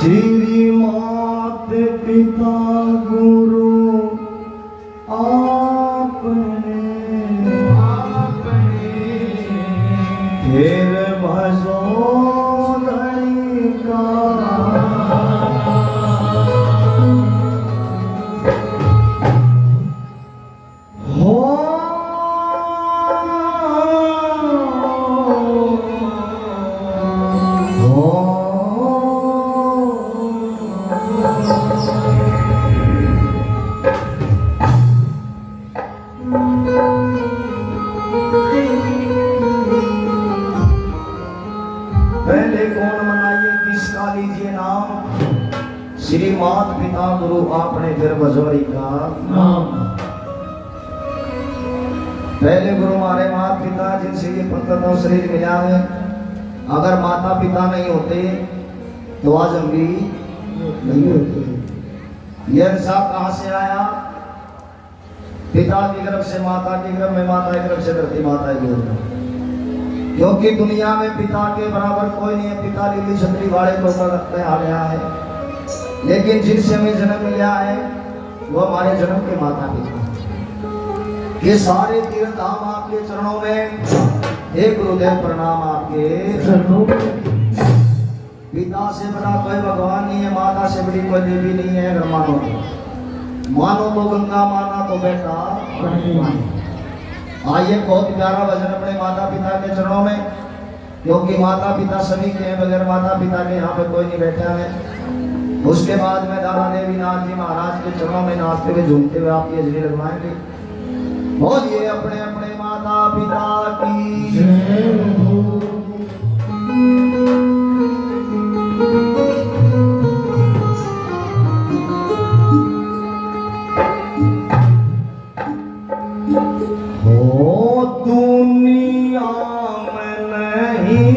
श्री मात पिता गुरु आपने फिर भजो धनी का पहले कौन मनाइए किसका लीजिए नाम। श्री मात पिता गुरु आपने फिर बजोरी का नाम। पहले गुरु हमारे माता पिता जिनसे ये पत्थर शरीर मिला है। अगर माता पिता नहीं होते तो आज हम भी नहीं होते। यह इंसाफ कहाँ से आया? पिता की गर्भ से माता की गर्भ में, माता की गर्भ से धरती माता की गर्भ। क्योंकि दुनिया में पिता के बराबर कोई नहीं है। पिता लीली छतरी वाले को रखते आ गया है, लेकिन जिनसे हमें जन्म मिला है वो हमारे जन्म के माता पिता। ये सारे तीर्थ धाम आपके चरणों में। हे गुरुदेव प्रणाम आपके चरणों में। पिता से बड़ा कोई भगवान नहीं है, माता से बड़ी कोई देवी नहीं है। अगर मानो तो गंगा, माना तो बेटा। आइए बहुत प्यारा भजन अपने माता पिता के चरणों में, क्योंकि माता पिता सभी के हैं। बगैर माता पिता के यहाँ पे कोई नहीं बैठा है। उसके बाद में दादा देवी नाथ जी महाराज के चरणों में नाचते हुए झूमते हुए आपकी हजरी लगवाएंगे। बोलिए अपने अपने माता पिता की जय हो। दुनिया में नहीं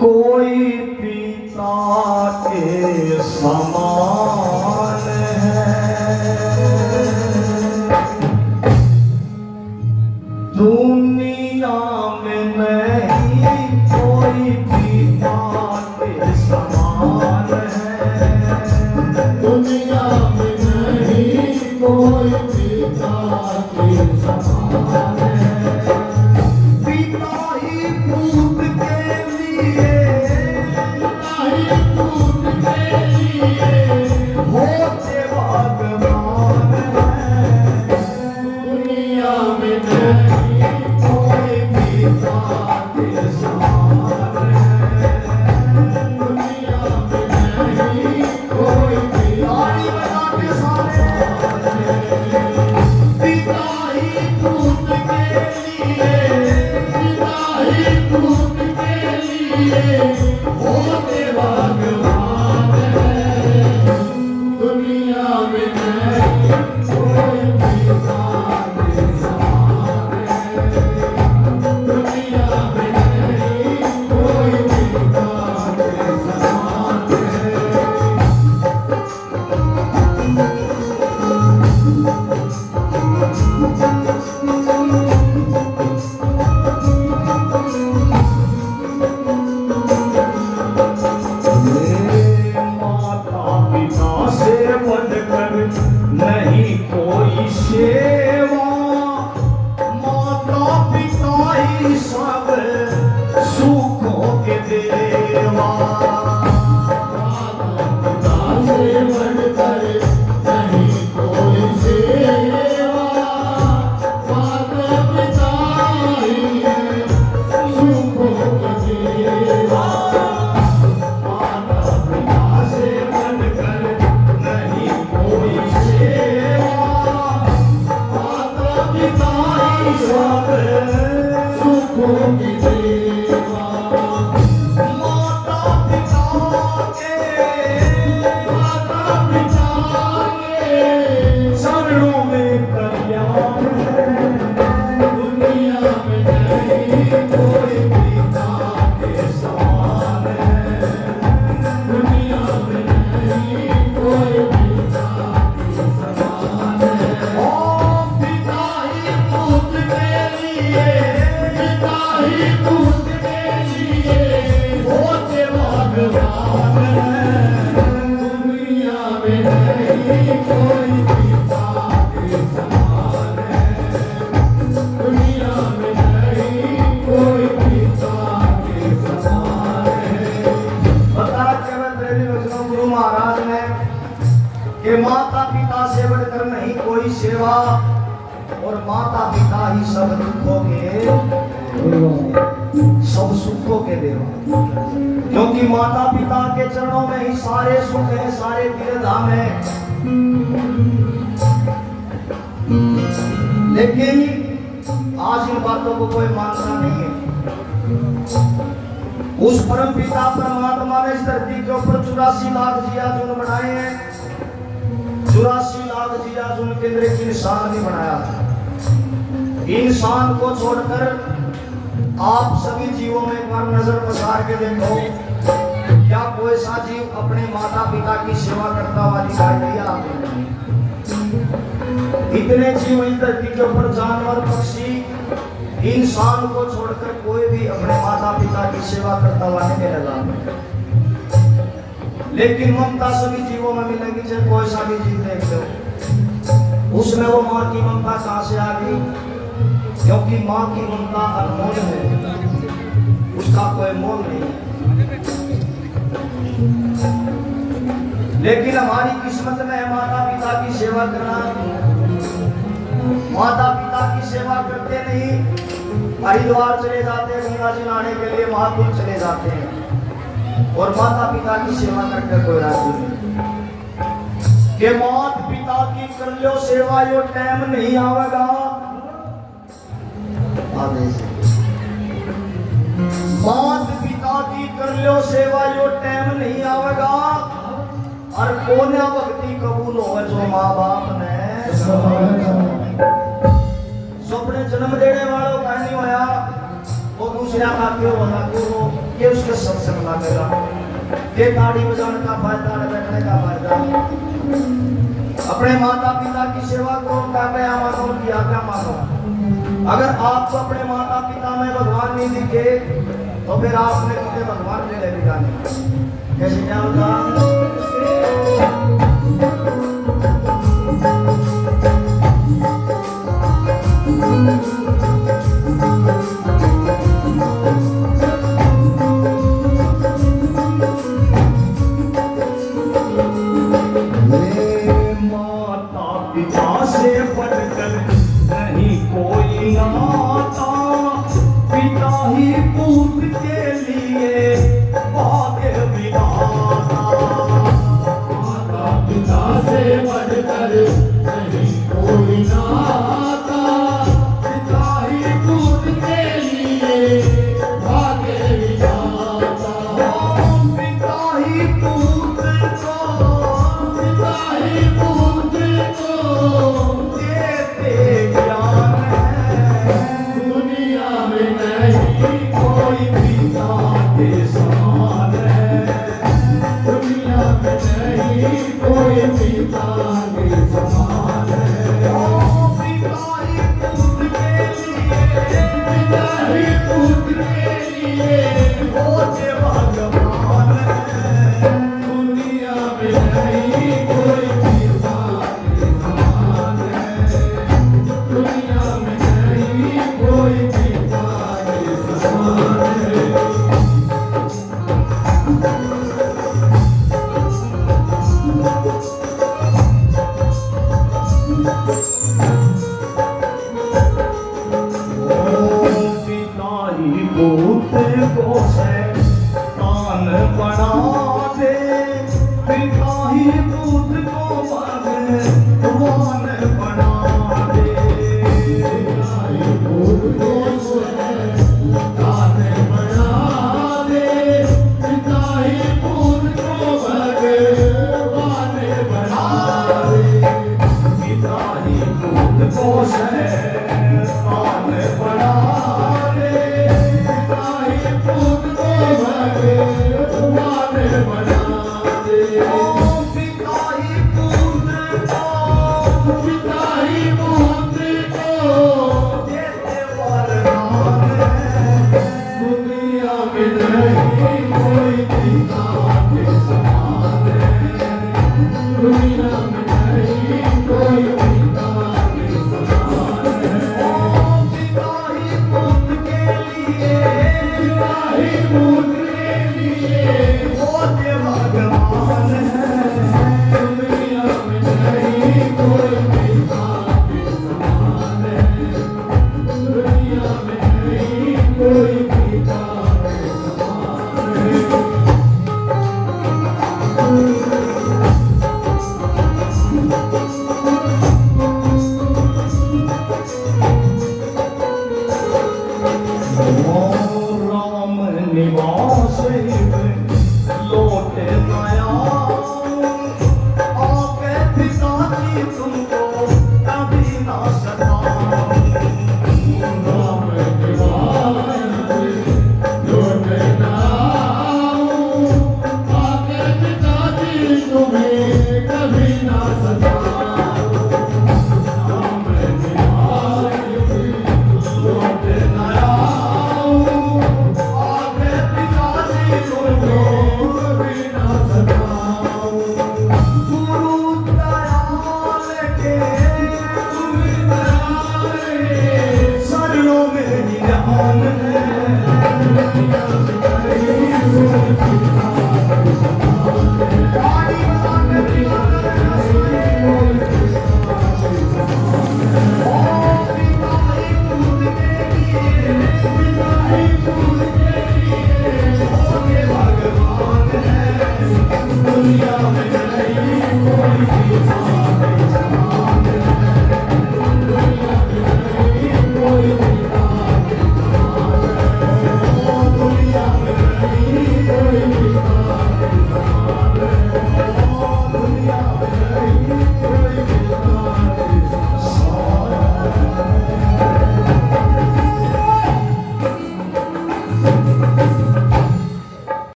कोई पिता के समान है। दुनिया में नहीं कोई पिता के समान है। दुनिया में नहीं कोई पिता के समान है। पिता ही पूत के लिए, पिता ही पूत के लिए होते भगवान है। दुनिया में नहीं कोई पिता के समान है। दुनिया में नहीं कोई पिता के समान है। पिता ही पूत के लिए, पिता ही पूत के लिए होते भगवान है। दुनिया में नहीं कोई पिता के समान है। दुनिया में नहीं कोई पिता के समान है। नहीं कोई सेवा, माता पिता ही सब सुखों के देवा। माता पिता से बढ़कर नहीं कोई सेवा, माता पिता ही सुखों के देवा। माता पिता से बढ़कर नहीं कोई सेवा, माता पिता ही सब सुखों की देवा। माता पिता के, माता पिता कि माता पिता से बढ़कर नहीं कोई सेवा, और माता पिता ही सब दुखों के सब सुखों के देवा, क्योंकि माता पिता के चरणों में ही सारे सुख है, सारे तीर्थधाम है। लेकिन आज इन बातों को कोई मानता नहीं है। उस परम पिता परमात्मा ने इस धरती के ऊपर 84 लाख जियाजुन बनाए हैं। 84 लाख जियाजुन के अंदर एक इंसान भी बनाया। इंसान को छोड़कर आप सभी जीवों में एक बार नजर पसार के देखो, क्या कोई सा जीव अपने माता पिता की सेवा करता हुआ दिखाई दिया आपको? इतने जीव इस धरती के ऊपर, जानवर, पक्षी, इंसान को छोड़कर कोई भी अपने माता पिता की सेवा करता हुआ नहीं मिलेगा। लेकिन ममता सभी जीवों में मिलेगी, चाहे कोई सा भी जीव देख लो, उसमें वो माँ की ममता कहां से आ गई? क्योंकि माँ की ममता अनमोल है, उसका कोई मोल नहीं। लेकिन हमारी किस्मत में है माता पिता की सेवा करना। माता पिता की सेवा करते नहीं, हरिद्वार चले जाते हैं गंगा जी नहाने के लिए, महाकुंभ चले जाते हैं, और माता पिता की सेवा करके कोई राजी नहीं। कि माता पिता की कर लो सेवा, यो टाइम नहीं आवेगा आदेश। माता पिता की कर लो सेवा, यो टाइम नहीं आवेगा, और कोन्या भक्ति कबूल हो जो माँ बाप ने अपने जन्म देने वालों का नहीं होया, वो दूसरा का क्यों होना, क्यों ये उसके सत्संग लगेगा, ये ताड़ी बजाने का फायदा, बैठने का फायदा। अपने माता पिता की सेवा को क्या गया मानो, किया क्या मानो। अगर आपको अपने माता पिता में भगवान नहीं दिखे तो फिर आपने कितने भगवान ले ले जाने। कैसे क्या होगा?